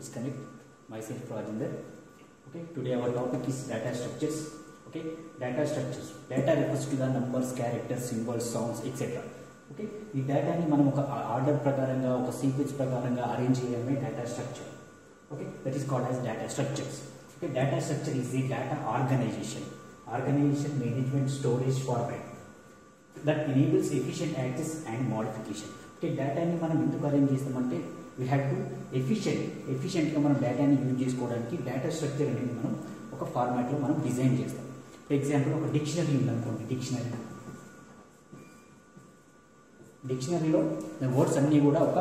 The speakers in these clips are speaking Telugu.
WITS Connect. Myself Rajinder. Okay, today our topic is data structures. Okay, data structures. Data refers to the numbers, characters, symbols, sounds, etc. Okay, ఈ డేటాని మనం ఒక ఆర్డర్ ప్రకారంగా ఒక సీక్వెన్స్ ప్రకారంగా అరేంజ్ చేయడమే data structure. Okay, that is called as data structures. Okay, data structure is the data organization, management, storage format that enables efficient access and modification. Okay, dataని మనం ఎందుకు అరేంజ్ చేస్తామంటే we have to efficientగా మనం డేటాని యూజ్ చేసుకోవడానికి డేటా స్ట్రక్చర్ అనేది మనం ఒక ఫార్మాట్లో మనం డిజైన్ చేస్తాం. ఫర్ ఎగ్జాంపుల్ ఒక డిక్షనరీ ఉందనుకోండి. డిక్షనరీలో వర్డ్స్ అన్నీ కూడా ఒక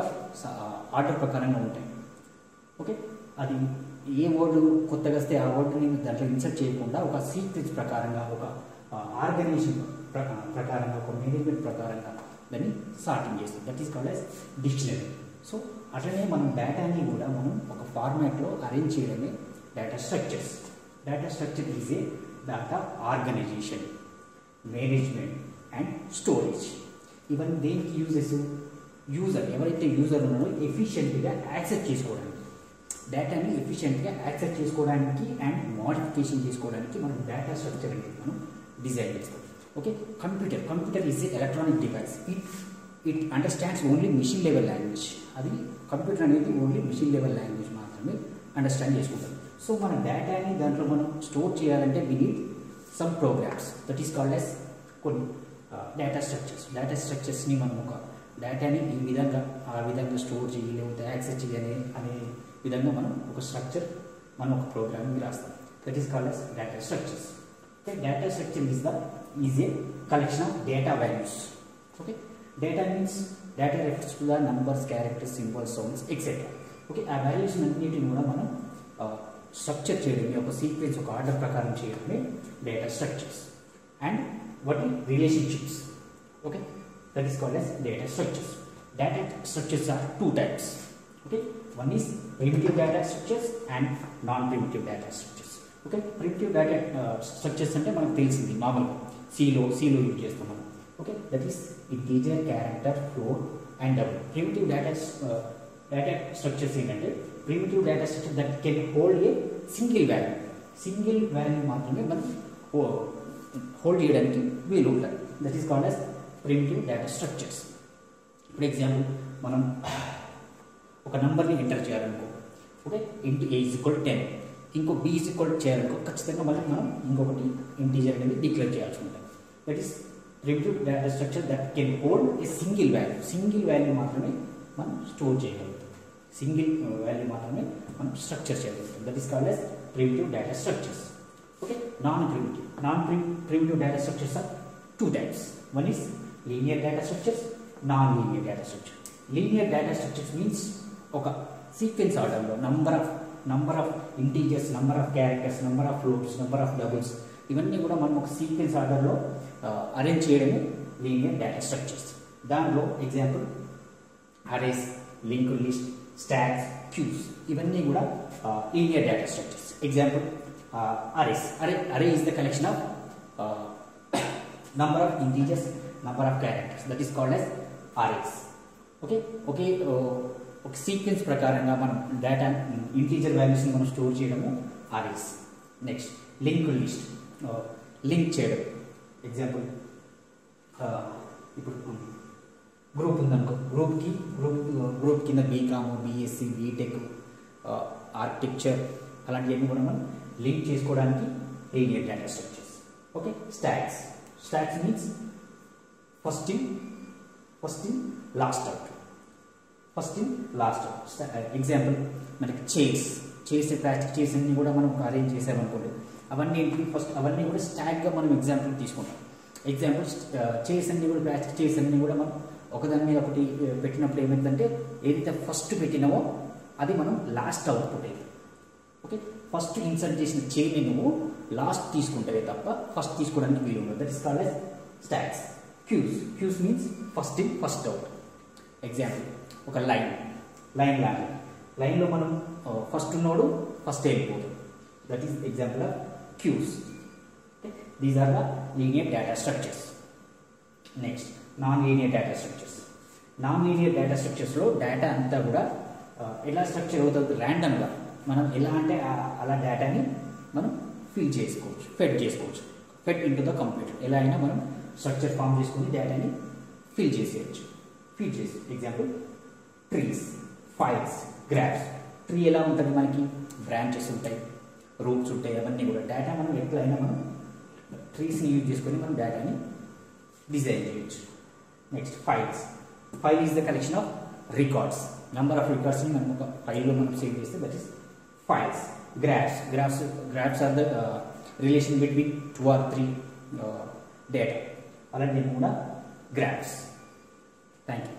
ఆర్డర్ ప్రకారంగా ఉంటాయి. ఓకే, అది ఏ వర్డ్ కొత్తగా వస్తే ఆ వర్డ్ని దాంట్లో ఇన్సర్ట్ చేయకుండా ఒక సీక్వెన్స్ ప్రకారంగా ఒక ఆర్గనైజేషన్ ప్రకారంగా ఒక మేనేజ్మెంట్ ప్రకారంగా దాన్ని సార్టింగ్ చేస్తాం. That is called as dictionary. So అట్లనే మనం డేటాని కూడా మనం ఒక ఫార్మాట్లో అరేంజ్ చేయడమే data structures. Data structure is a data organisation, management and storage. ఇవన్నీ దేనికి యూజెస్? యూజర్ ఎవరైతే యూజర్ ఉన్నారో ఎఫిషియెంట్గా యాక్సెస్ చేసుకోవడానికి, డేటాని ఎఫిషియెంట్గా యాక్సెస్ చేసుకోవడానికి అండ్ మోడిఫికేషన్ చేసుకోవడానికి మనం డేటా స్ట్రక్చర్ అనేది మనం డిజైన్ చేస్తాం. Okay, computer is a electronic device. It understands only machine level language. అది కంప్యూటర్ అనేది ఓన్లీ మిషన్ లెవెల్ లాంగ్వేజ్ మాత్రమే అండర్స్టాండ్ చేసుకుంటాం. సో మన డేటాని దాంట్లో మనం స్టోర్ చేయాలంటే we need some programs. That is called as కొన్ని డేటా స్ట్రక్చర్స్. డేటా స్ట్రక్చర్స్ని మనం ఒక డేటాని ఈ విధంగా ఆ విధంగా స్టోర్ చేయాలి లేకపోతే యాక్సెస్ చేయాలి అనే విధంగా మనం ఒక స్ట్రక్చర్ మనం ఒక ప్రోగ్రామ్ని రాస్తాం. That is called as data structures. Okay, data structure is A collection of data values. Okay, data means data refers to the numbers, characters, symbols, sounds, etc. Okay, ఆ వాల్యూస్ అన్నిటిని కూడా మనం స్ట్రక్చర్ చేయడమే, ఒక సీక్వెన్స్ ఒక ఆర్డర్ ప్రకారం చేయడమే డేటా స్ట్రక్చర్స్. అండ్ వాటి relationships. Okay, that is called as data structures. Data structures are two types. Okay, one is primitive data structures and non primitive data structures. Okay, primitive data structures అంటే మనకు తెలిసింది మామూలుగా సిలో యూజ్ చేస్తాం మనం. Okay, that is integer, character, float and double. Primitive data structures ఏంటంటే primitive data structure that can hold a single value మాత్రమే మనం హోల్డ్ చేయడానికి వీలు ఉంటుంది. That is called as primitive data structures. For example మనం ఒక నంబర్ని ఎంటర్ చేయాలనుకో. Okay, int a is equal to 10, ఇంకో b is equal to చేయాలనుకో ఖచ్చితంగా మళ్ళీ మనం ఇంకొకటి ఇంటీజర్ అనేది డిక్లేర్ చేయాల్సి ఉంటుంది. That is primitive data structure that can hold a single value మాత్రమే మనం స్టోర్ చేయగలుగుతాం. సింగిల్ వాల్యూ మాత్రమే మనం స్ట్రక్చర్ చేయగలుగుతాం. That is called as primitive data structures. Okay, non primitive data structures are two types. One is linear data structures, non linear data structure. Linear data structures means ఒక సీక్వెన్స్ ఆర్డర్లో number of integers, number of characters, number of floats, number of doubles ఇవన్నీ కూడా మనం ఒక సీక్వెన్స్ ఆర్డర్లో అరేంజ్ చేయడమే లీనియర్ డేటా స్ట్రక్చర్స్. దానిలో example arrays, link list, stacks, queues ఇవన్నీ కూడా linear data structures. Example arrays. Array is the collection of number of integers, number of characters. That is called as arrays. Okay, ఒక సీక్వెన్స్ ప్రకారంగా మనం డేటా ఇంటీజర్ వాల్యూస్ని మనం స్టోర్ చేయడము arrays. Next link list, link చేయడం. ఎగ్జాంపుల్ ఇప్పుడు గ్రూప్ ఉందనుకో, గ్రూప్ కింద బీకామ్, బీఎస్సీ, బీటెక్, ఆర్కిటెక్చర్ అలాంటివన్నీ కూడా మనం లింక్ చేసుకోవడానికి linear data structures. Okay, stacks means first in last out. Example మనకి చైర్స్ ప్లాస్టిక్ చైర్స్ అన్ని కూడా మనం అరేంజ్ చేసామనుకోండి, అవన్నీ కూడా స్టాక్గా మనం ఎగ్జాంపుల్ తీసుకుంటాం. ఎగ్జాంపుల్ చైర్స్ అన్ని కూడా ప్లాస్టిక్ చైర్స్ అన్ని కూడా మనం ఒకదాని మీద ఒకటి పెట్టినప్పుడు ఏమైందంటే ఏదైతే ఫస్ట్ పెట్టినావో అది మనం లాస్ట్ అవుట్పుట్ అయింది. ఓకే, ఫస్ట్ ఇన్సర్ట్ చేసిన చైర్ని నువ్వు లాస్ట్ తీసుకుంటావే తప్ప ఫస్ట్ తీసుకోవడానికి వీలు ఉండదు. That is called as stacks. Queues means first in first out. Example ఒక లైన్లో మనం ఫస్ట్ ఉన్నోడు ఫస్ట్ వెళ్ళిపోతాడు. That is example of queues. Okay? These are the linear data structures. Next, non-linear data structures. Non-linear data structures లో డేటా అంతా కూడా ఎలా స్ట్రక్చర్ అవుతుంది ర్యాండమ్గా మనం ఎలా అంటే అలా డేటాని మనం ఫిల్ చేసుకోవచ్చు, ఫెడ్ ఇంటూ ద కంప్యూటర్. ఎలా అయినా మనం స్ట్రక్చర్ ఫామ్ చేసుకుని డేటాని ఫిల్ చేసేయచ్చు. Example trees, files, graphs. Tree ఎలా ఉంటుంది, మనకి బ్రాంచెస్ ఉంటాయి, రూట్స్ ఉంటాయి, అవన్నీ కూడా డేటా మనం ఎట్లయినా మనం ట్రీస్ని యూజ్ చేసుకొని మనం డేటాని డిజైన్ చేయొచ్చు. Next file is the collection of records. Number of రికార్డ్స్ని మనం ఒక ఫైల్లో మనం సేవ్ చేస్తే that is files. Graphs are the relation between 2 or 3 data, అలాంటివి కూడా గ్రాఫ్స్. Thank you.